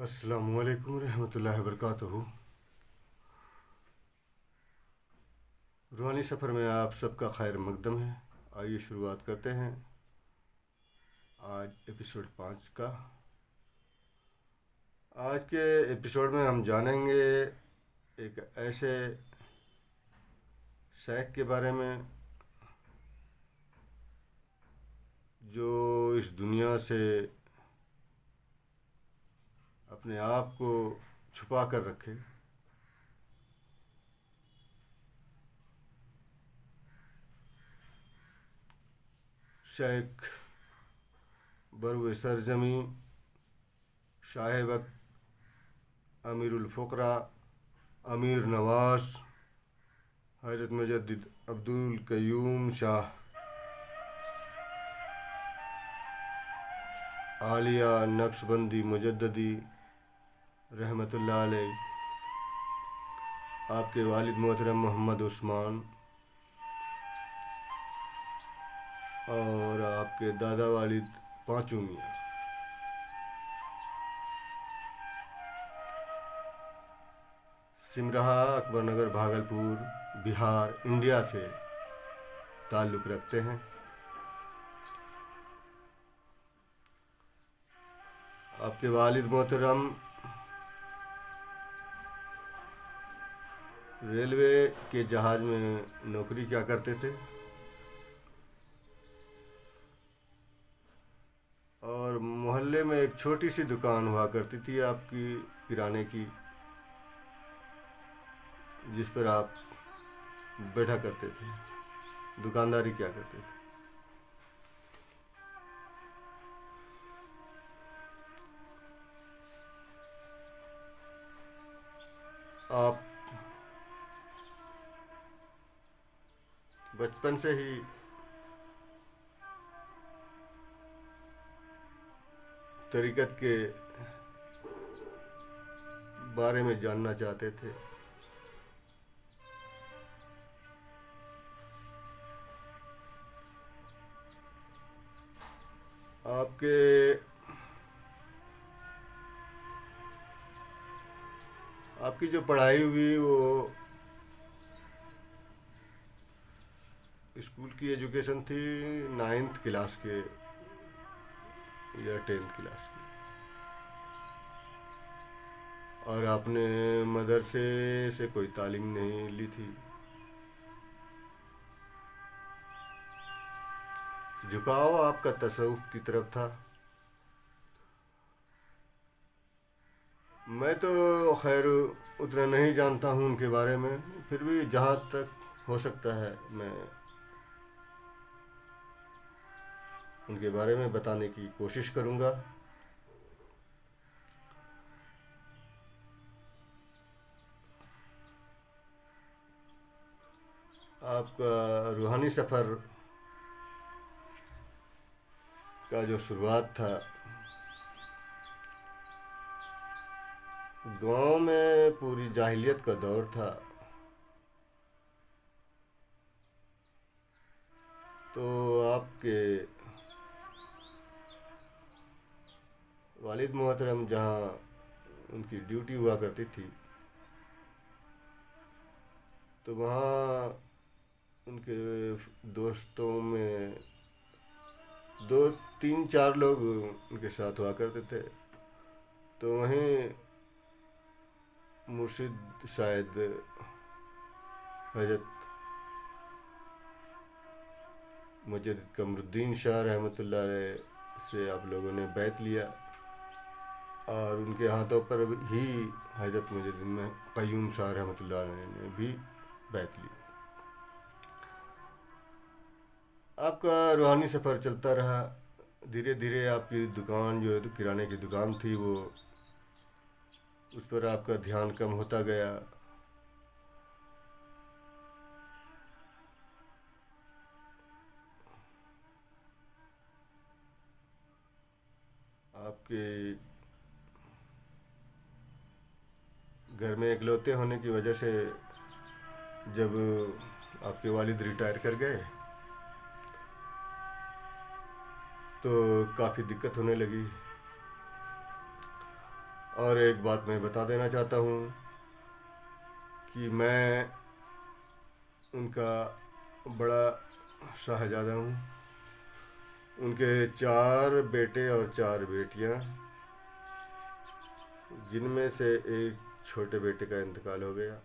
अस्सलामुअलैकुम रहमतुल्लाहि वबरकातुहू। रूहानी सफ़र में आप सबका खैर मकदम है। आइए शुरुआत करते हैं आज एपिसोड 5 का। आज के एपिसोड में हम जानेंगे एक ऐसे शेख के बारे में जो इस दुनिया से अपने आप को छुपा कर रखे। शेख बरवे सरजमी, शाह वक्त, अमीरुल फ़ुक़रा, अमीर नवाज, हज़रत मुजद्दिद अब्दुल क़य्यूम शाह, आलिया नक्शबंदी मुजद्ददी रहमतुल्लाह अलैह, आपके वालिद मोहतरम मोहम्मद उस्मान और आपके दादा वालिद पाँचों मियाँ। सिमराहा अकबरनगर भागलपुर बिहार इंडिया से ताल्लुक़ रखते हैं। आपके वालिद मोहतरम रेलवे के जहाज़ में नौकरी क्या करते थे और मोहल्ले में एक छोटी सी दुकान हुआ करती थी आपकी किराने की, जिस पर आप बैठा करते थे, दुकानदारी क्या करते थे। आप बचपन से ही तरीक़त के बारे में जानना चाहते थे। आपकी जो पढ़ाई हुई वो स्कूल की एजुकेशन थी 9th क्लास के या 10th क्लास की, और आपने मदरसे से कोई तालीम नहीं ली थी। झुकाव आपका तसव्वुफ की तरफ था। मैं तो खैर उतना नहीं जानता हूँ उनके बारे में, फिर भी जहाँ तक हो सकता है मैं उनके बारे में बताने की कोशिश करूँगा। आपका रूहानी सफ़र का जो शुरुआत था, गांव में पूरी जाहिलियत का दौर था, तो आपके वालिद मोहतरम जहाँ उनकी ड्यूटी हुआ करती थी, तो वहाँ उनके दोस्तों में 2 3 4 लोग उनके साथ हुआ करते थे। तो वहीं मुर्शिद शायद हजरत मुजद्दिद कमरुद्दीन शाह रहमतुल्लाह अलैह से आप लोगों ने बैत लिया, और उनके हाथों पर ही हजरत मुजद्दिद क़य्यूम शाह रहमतुल्लाह अलैह ने भी बैत ली। आपका रूहानी सफ़र चलता रहा। धीरे धीरे आपकी दुकान जो किराने की दुकान थी वो उस पर आपका ध्यान कम होता गया। आपके घर में इकलौते होने की वजह से जब आपके वालिद रिटायर कर गए तो काफ़ी दिक्कत होने लगी। और एक बात मैं बता देना चाहता हूँ कि मैं उनका बड़ा शाहज़ादा हूँ। उनके 4 बेटे और 4 बेटियाँ, जिनमें से एक छोटे बेटे का इंतकाल हो गया।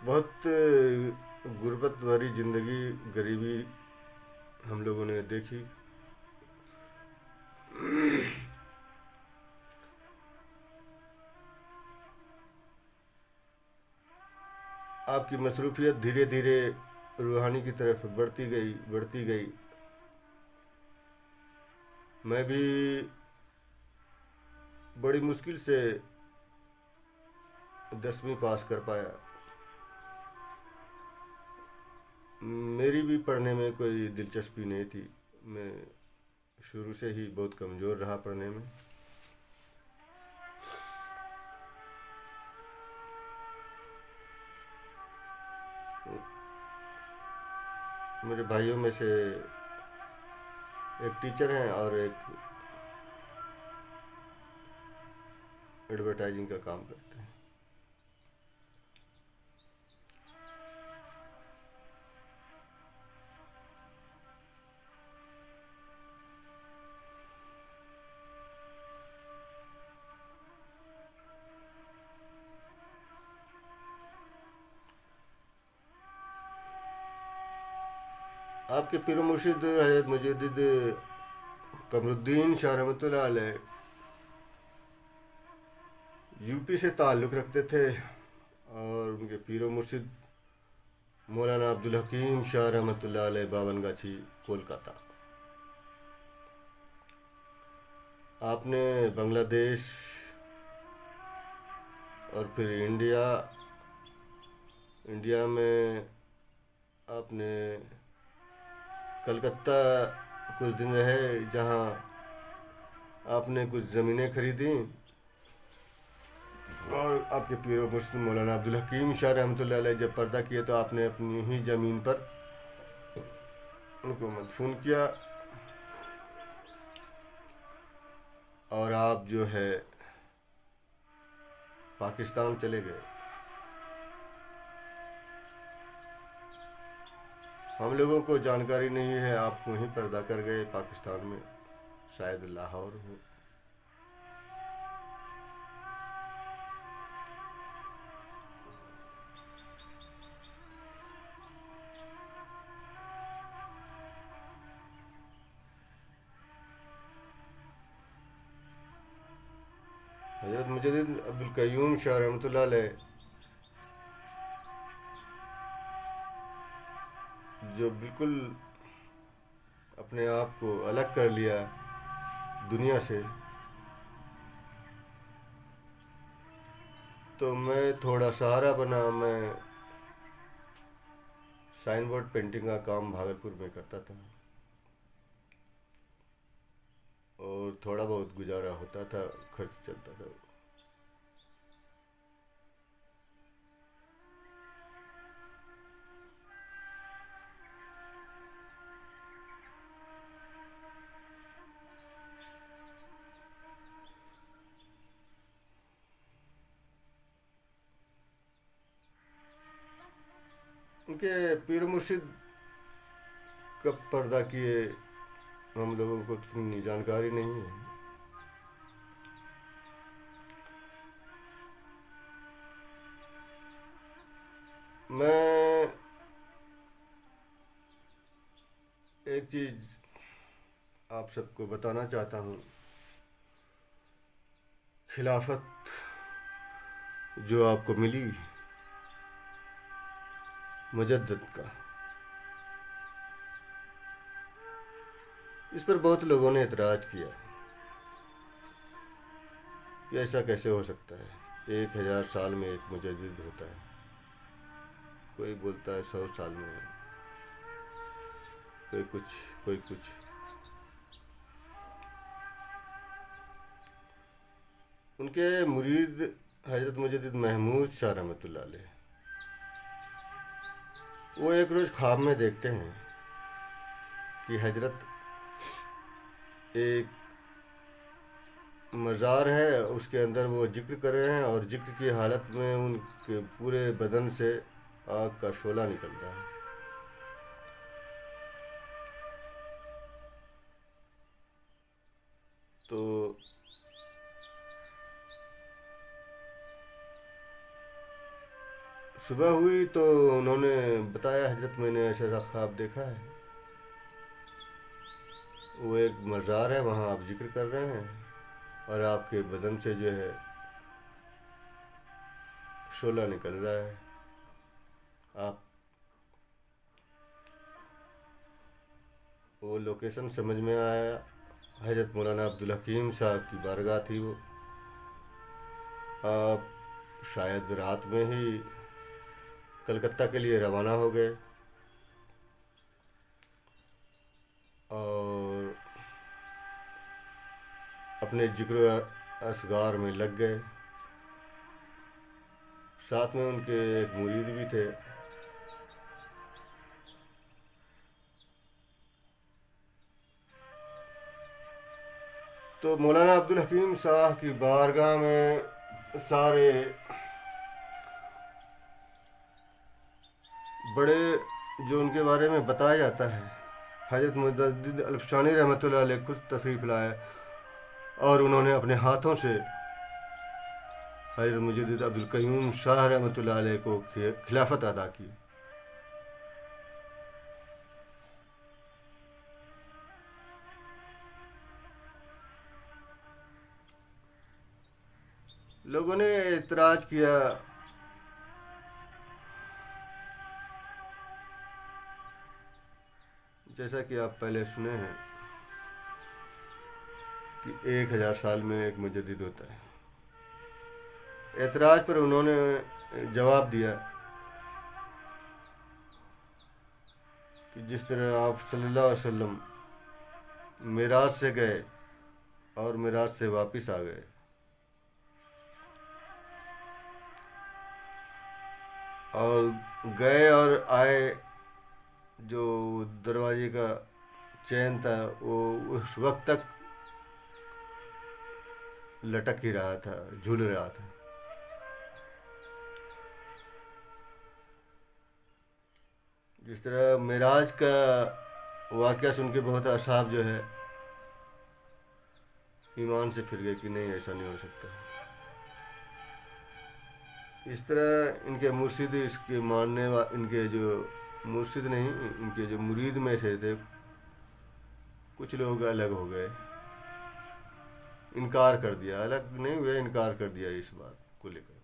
बहुत गुर्बत भरी ज़िंदगी, गरीबी हम लोगों ने देखी। आपकी मसरूफियत धीरे धीरे रूहानी की तरफ बढ़ती गई। मैं भी बड़ी मुश्किल से 10वीं पास कर पाया। मेरी भी पढ़ने में कोई दिलचस्पी नहीं थी। मैं शुरू से ही बहुत कमज़ोर रहा पढ़ने में। मेरे भाइयों में से एक टीचर हैं और एक एडवर्टाइजिंग का काम करते हैं। आपके पीर मुर्शिद हज़रत मुजद्दिद कमरुद्दीन शाह रहमतुल्लाह अलैह यूपी से ताल्लुक़ रखते थे, और उनके पीर मुर्शिद मौलाना अब्दुल हकीम शाह रहमतुल्लाह अलैह बावनगाछी, कोलकाता। आपने बांग्लादेश और फिर इंडिया में आपने कलकत्ता कुछ दिन रहे, जहाँ आपने कुछ ज़मीनें खरीदी, और आपके पीर मुर्शिद मौलाना अब्दुल हकीम शाह रहमतुल्लाह अलैह जब पर्दा किए तो आपने अपनी ही ज़मीन पर उनको मदफून किया, और आप जो है पाकिस्तान चले गए। हम लोगों को जानकारी नहीं है, आप वहीं पर्दा कर गए पाकिस्तान में, शायद लाहौर हो। हज़रत मुजद्दिद अब्दुल कय्यूम शाह रहमतुल्लाह अलैह जो बिल्कुल अपने आप को अलग कर लिया दुनिया से, तो मैं थोड़ा सहारा बना। मैं साइन बोर्ड पेंटिंग का काम भागलपुर में करता था, और थोड़ा बहुत गुजारा होता था, खर्च चलता था। उनके पीर मुर्शिद कब पर्दा किए हम लोगों को इतनी जानकारी नहीं है। मैं एक चीज़ आप सबको बताना चाहता हूँ। खिलाफत जो आपको मिली मुजद्दिद का, इस पर बहुत लोगों ने एतराज़ किया कि ऐसा कैसे हो सकता है, 1000 साल में एक मुजद्दिद होता है। कोई बोलता है 100 साल में, कोई कुछ। उनके मुरीद हज़रत मुजद्दिद महमूद शाह रहमतुल्लाह अलैह वो एक रोज़ ख्वाब में देखते हैं कि हजरत एक मज़ार है, उसके अंदर वो जिक्र कर रहे हैं और जिक्र की हालत में उनके पूरे बदन से आग का शोला निकल रहा है। तो सुबह हुई तो उन्होंने बताया, हजरत मैंने ऐसा ख्वाब देखा है, वो एक मज़ार है, वहाँ आप जिक्र कर रहे हैं और आपके बदन से जो है शोला निकल रहा है। आप वो लोकेशन समझ में आया। हजरत मौलाना अब्दुल हकीम साहब की बारगाह थी वो। आप शायद रात में ही कलकत्ता के लिए रवाना हो गए और अपने जिक्र असगार में लग गए। साथ में उनके एक मुरीद भी थे। तो मौलाना अब्दुल हकीम साहब की बारगाह में सारे बड़े जो उनके बारे में बताया जाता है, हजरत मुजद्दिद अल्फशानी रहमतुल्लाह अलैह खुद तशरीफ़ लाए और उन्होंने अपने हाथों से हजरत मुजद्दिद अब्दुल क़य्यूम शाह रहमतुल्लाह अलैह को खिलाफत अदा की। लोगों ने एतराज़ किया जैसा कि आप पहले सुने हैं कि 1000 साल में एक मुजद्दिद होता है। एतराज़ पर उन्होंने जवाब दिया कि जिस तरह आप सल्लल्लाहु अलैहि वसल्लम मेराज से गए और मेराज से वापस आ गए, और गए और आए, जो दरवाजे का चैन था वो उस वक्त तक लटक ही रहा था, झूल रहा था। जिस तरह मेराज का वाक़या सुन के बहुत असहाब जो है ईमान से फिर गए कि नहीं, ऐसा नहीं हो सकता। इस तरह इनके मुर्शिद, इसके मानने वा इनके जो मुर्शिद नहीं, इनके जो मुरीद में से थे कुछ लोग अलग हो गए, इनकार कर दिया, अलग नहीं हुए, इनकार कर दिया इस बात को लेकर।